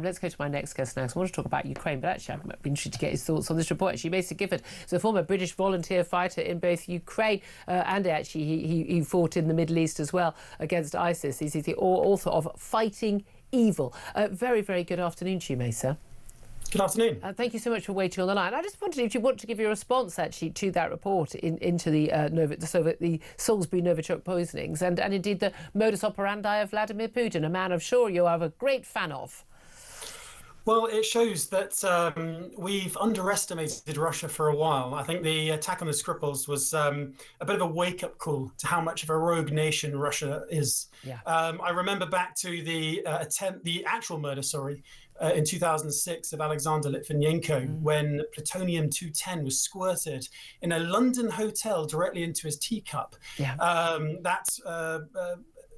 Let's go to my next guest now. I want to talk about Ukraine, but actually I'd be interested to get his thoughts on this report. Actually, Mr Skripal is a former British volunteer fighter in both Ukraine and actually he fought in the Middle East as well against ISIS. He's the author of Fighting Evil. Very, very good afternoon to you, Mesa. Good afternoon. Thank you so much for waiting on the line. I just wondered if you want to give your response actually to that report into the Salisbury Novichok poisonings and indeed the modus operandi of Vladimir Putin, a man I'm sure you are a great fan of. Well, it shows that we've underestimated Russia for a while. I think the attack on the Skripals was a bit of a wake-up call to how much of a rogue nation Russia is. Yeah. I remember back to the actual murder, in 2006 of Alexander Litvinenko, when plutonium-210 was squirted in a London hotel directly into his teacup. Yeah.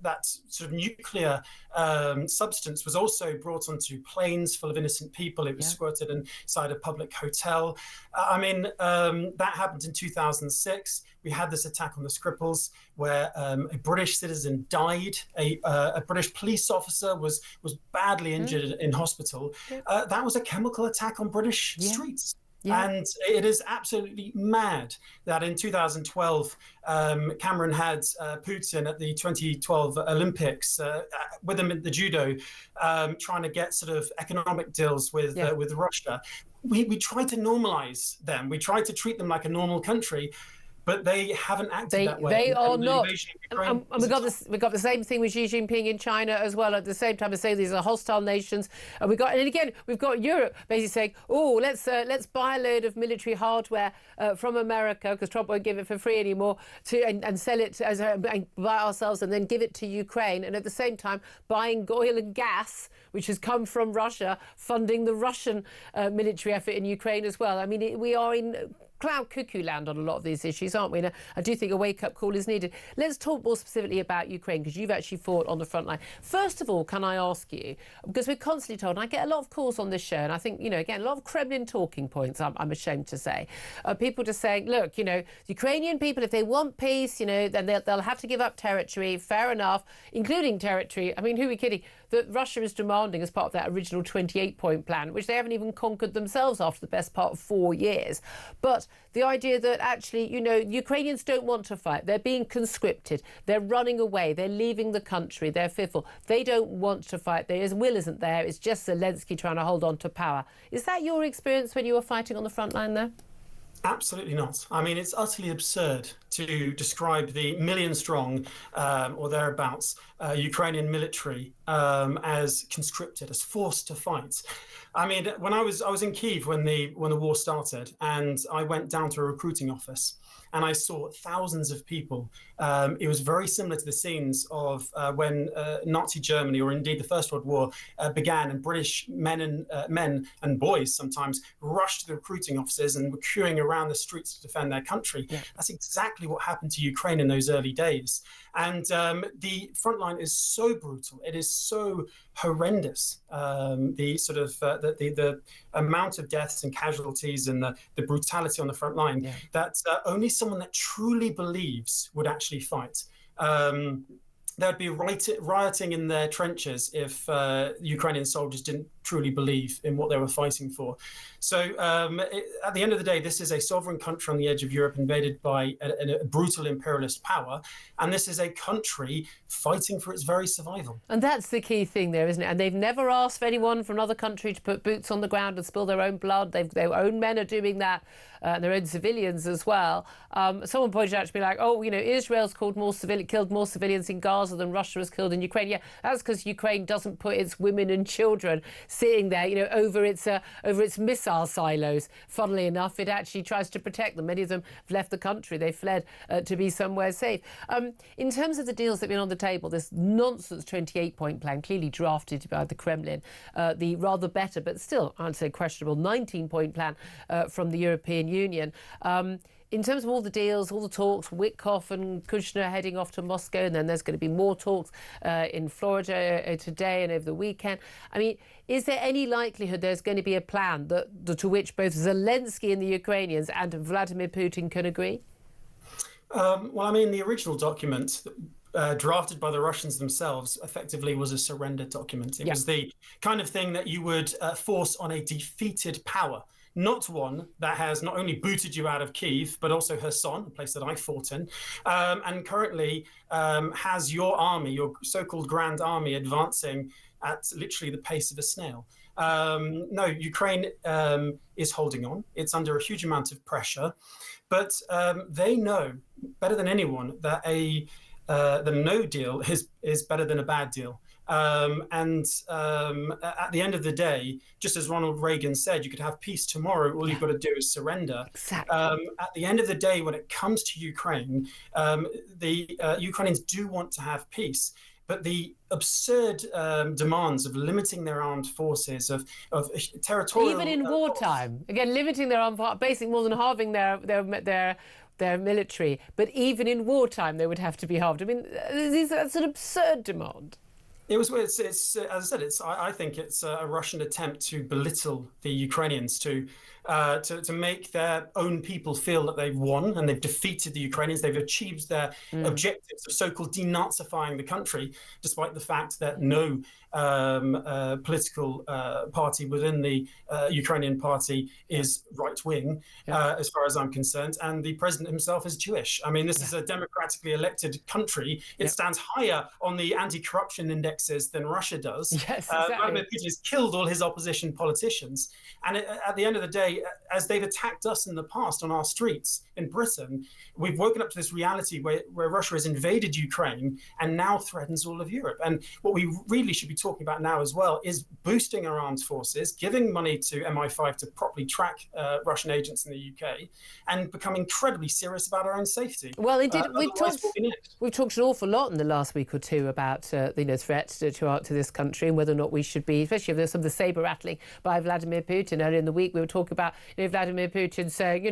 That sort of nuclear substance was also brought onto planes full of innocent people. It was squirted inside a public hotel. That happened in 2006. We had this attack on the Skripals where a British citizen died. A British police officer was badly injured in hospital. That was a chemical attack on British streets. Yeah. And it is absolutely mad that in 2012, Cameron had Putin at the 2012 Olympics with him at the judo, trying to get sort of economic deals with Russia. We tried to normalize them. We tried to treat them like a normal country. But they haven't acted that way. They are not. And we got the same thing with Xi Jinping in China as well. At the same time, as saying these are hostile nations, and we've got Europe basically saying, "Oh, let's buy a load of military hardware from America because Trump won't give it for free anymore, and sell it and buy ourselves, and then give it to Ukraine." And at the same time, buying oil and gas, which has come from Russia, funding the Russian military effort in Ukraine as well. I mean, we are in cloud cuckoo land on a lot of these issues, aren't we? And I do think a wake-up call is needed. Let's talk more specifically about Ukraine, because you've actually fought on the front line. First of all, can I ask you, because we're constantly told, and I get a lot of calls on this show, and I think, again, a lot of Kremlin talking points, I'm ashamed to say. People just saying, look, Ukrainian people, if they want peace, then they'll have to give up territory, fair enough, including territory. I mean, who are we kidding? That Russia is demanding as part of that original 28-point plan, which they haven't even conquered themselves after the best part of 4 years. But the idea that actually, Ukrainians don't want to fight. They're being conscripted. They're running away. They're leaving the country. They're fearful. They don't want to fight. Their will isn't there. It's just Zelensky trying to hold on to power. Is that your experience when you were fighting on the front line there? Absolutely not. I mean, it's utterly absurd to describe the million-strong or thereabouts Ukrainian military as conscripted, as forced to fight. I mean, when I was in Kyiv when the war started, and I went down to a recruiting office, and I saw thousands of people. It was very similar to the scenes of when Nazi Germany, or indeed the First World War, began, and British men and boys sometimes rushed to the recruiting offices and were queuing around the streets to defend their country. Yeah. That's exactly what happened to Ukraine in those early days. And the front line is so brutal. It is so horrendous. The amount of deaths and casualties and the brutality on the front line that only someone that truly believes would actually fight. There'd be rioting in their trenches if Ukrainian soldiers didn't truly believe in what they were fighting for. So at the end of the day, this is a sovereign country on the edge of Europe invaded by a brutal imperialist power. And this is a country fighting for its very survival. And that's the key thing there, isn't it? And they've never asked for anyone from another country to put boots on the ground and spill their own blood. Their own men are doing that, and their own civilians as well. Someone pointed out to me like, Israel's killed more civilians in Gaza than Russia has killed in Ukraine. Yeah, that's because Ukraine doesn't put its women and children sitting there, over its missile silos. Funnily enough, it actually tries to protect them. Many of them have left the country. They fled to be somewhere safe. In terms of the deals that have been on the table, this nonsense 28-point plan, clearly drafted by the Kremlin, the rather better, but still, I'd say questionable 19-point plan from the European Union. In terms of all the deals, all the talks, Witkoff and Kushner heading off to Moscow, and then there's going to be more talks in Florida today and over the weekend. I mean, is there any likelihood there's going to be a plan to which both Zelensky and the Ukrainians and Vladimir Putin can agree? Well, I mean, the original document drafted by the Russians themselves, effectively was a surrender document. It was the kind of thing that you would force on a defeated power, not one that has not only booted you out of Kyiv, but also Kherson, a place that I fought in, and currently has your army, your so-called Grand Army, advancing at literally the pace of a snail. No, Ukraine is holding on. It's under a huge amount of pressure, but they know better than anyone that the no deal is better than a bad deal. At the end of the day, just as Ronald Reagan said, you could have peace tomorrow. All you've got to do is surrender. Exactly. At the end of the day, when it comes to Ukraine, the Ukrainians do want to have peace. But the absurd demands of limiting their armed forces, of territorial... Even in wartime, again, limiting their armed forces, basically more than halving their military, but even in wartime they would have to be halved. I mean, that's an absurd demand. It's as I said, I think it's a Russian attempt to belittle the Ukrainians, to make their own people feel that they've won and they've defeated the Ukrainians. They've achieved their objectives of so-called denazifying the country, despite the fact that no political party within the Ukrainian party is right-wing, as far as I'm concerned, and the president himself is Jewish. I mean, this is a democratically elected country. It stands higher on the anti-corruption indexes than Russia does. Yes, exactly. Vladimir Putin has killed all his opposition politicians, and at the end of the day, as they've attacked us in the past on our streets in Britain, we've woken up to this reality where Russia has invaded Ukraine and now threatens all of Europe. And what we really should be talking about now as well is boosting our armed forces, giving money to MI5 to properly track Russian agents in the UK, and become incredibly serious about our own safety. Well, indeed, we've talked an awful lot in the last week or two about threats to this country and whether or not we should be, especially if there's some of the saber rattling by Vladimir Putin. Earlier in the week, we were talking about Vladimir Putin saying,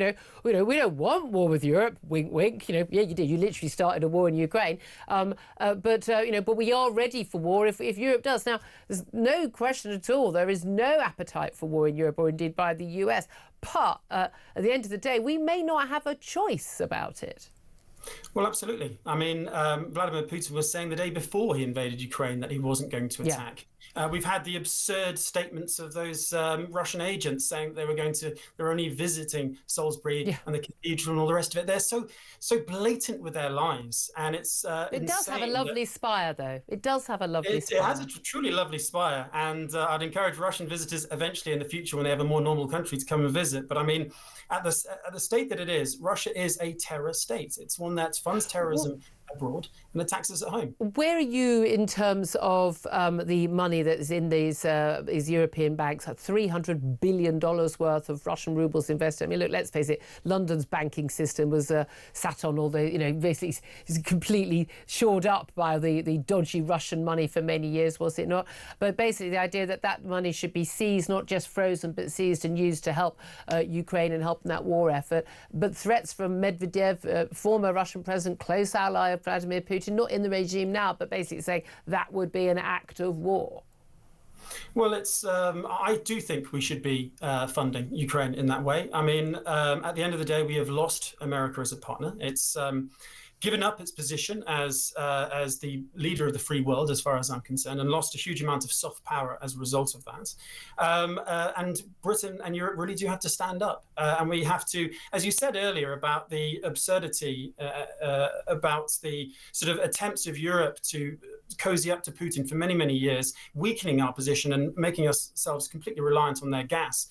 we don't want war with Europe. Wink, wink. Yeah, you did. You literally started a war in Ukraine. But we are ready for war if Europe does. Now, there's no question at all. There is no appetite for war in Europe, or indeed by the US. But at the end of the day, we may not have a choice about it. Well, absolutely. I mean, Vladimir Putin was saying the day before he invaded Ukraine that he wasn't going to attack. We've had the absurd statements of those Russian agents saying they were only visiting Salisbury and the cathedral and all the rest of it. They're so blatant with their lies, and it does have a lovely spire, though. It does have a lovely spire. It has a truly lovely spire, and I'd encourage Russian visitors eventually in the future, when they have a more normal country, to come and visit. But I mean, at the state that it is, Russia is a terror state. It's one that funds terrorism abroad and attacks us at home. Where are you in terms of the money that is in these European banks? $300 billion worth of Russian rubles invested. I mean, look, let's face it, London's banking system was sat on all the, basically is completely shored up by the dodgy Russian money for many years, was it not? But basically the idea that money should be seized, not just frozen, but seized and used to help Ukraine and help in that war effort. But threats from Medvedev, former Russian president, close ally of Vladimir Putin, not in the regime now, but basically saying that would be an act of war. Well, I do think we should be funding Ukraine in that way. I mean, at the end of the day, we have lost America as a partner. It's given up its position as the leader of the free world, as far as I'm concerned, and lost a huge amount of soft power as a result of that. And Britain and Europe really do have to stand up. And we have to, as you said earlier, about the absurdity, about the sort of attempts of Europe to cozy up to Putin for many, many years, weakening our position and making ourselves completely reliant on their gas.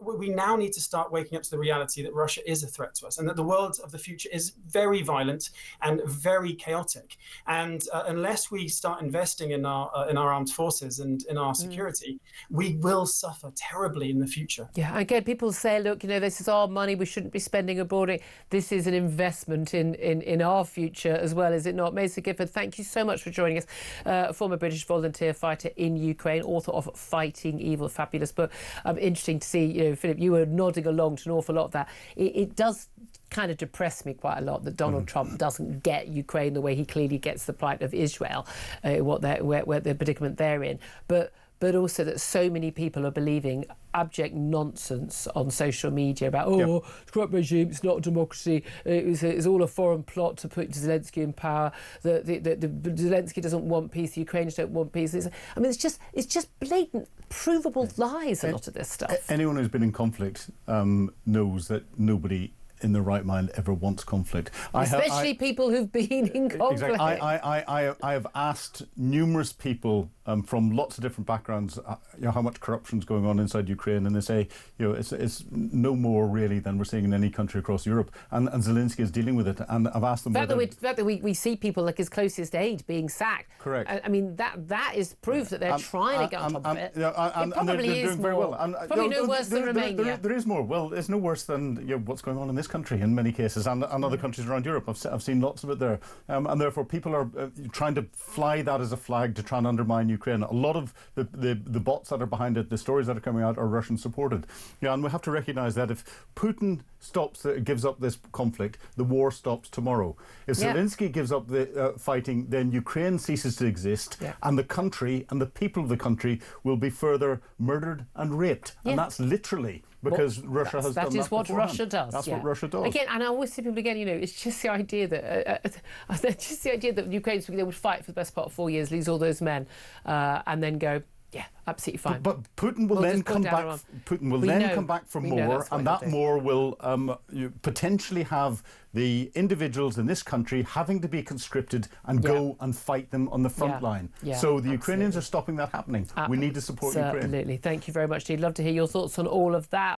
We now need to start waking up to the reality that Russia is a threat to us, and that the world of the future is very violent and very chaotic. And unless we start investing in our armed forces and in our security, we will suffer terribly in the future. Yeah, again, people say, look, this is our money, we shouldn't be spending abroad. This is an investment in our future as well, is it not? Mr Gifford, thank you so much for joining us. Former British volunteer fighter in Ukraine, author of Fighting Evil, fabulous book. Interesting to see, Philip, you were nodding along to an awful lot of that. It does kind of depress me quite a lot that Donald Trump doesn't get Ukraine the way he clearly gets the plight of Israel, where the predicament they're in. But but also that so many people are believing abject nonsense on social media about, it's a corrupt regime, it's not a democracy, it's all a foreign plot to put Zelensky in power, the Zelensky doesn't want peace, the Ukrainians don't want peace. I mean, it's just blatant, provable lies, a lot of this stuff. Anyone who's been in conflict knows that nobody in their right mind ever wants conflict. Especially people who've been in conflict. Exactly. I have asked numerous people from lots of different backgrounds, how much corruption's going on inside Ukraine, and they say, it's no more really than we're seeing in any country across Europe, and Zelensky is dealing with it. And I've asked them. The fact that we see people like his closest aide being sacked. Correct. I mean, that is proof that they're trying to get on top of it. And probably they're doing very well. And, probably no worse than Romania. There is more. Well, it's no worse than what's going on in this country in many cases, and other countries around Europe. I've seen lots of it there, and therefore people are trying to fly that as a flag to try and undermine Ukraine. A lot of the bots that are behind it, the stories that are coming out, are Russian supported. And we have to recognise that if Putin gives up this conflict, the war stops tomorrow. If Zelensky gives up the fighting, then Ukraine ceases to exist, and the country and the people of the country will be further murdered and raped. And that's literally because Russia has done that. That is what Russia does. That's what Russia does. Again, and I always say people again, it's just the idea that Ukraine would fight for the best part of 4 years, lose all those men, and then go, absolutely fine. But Putin will then come back. Putin will then come back for more, and that more will potentially have the individuals in this country having to be conscripted and go and fight them on the front line. So the Ukrainians are stopping that happening. We need to support Ukraine. Absolutely. Thank you very much, Dean. Love to hear your thoughts on all of that.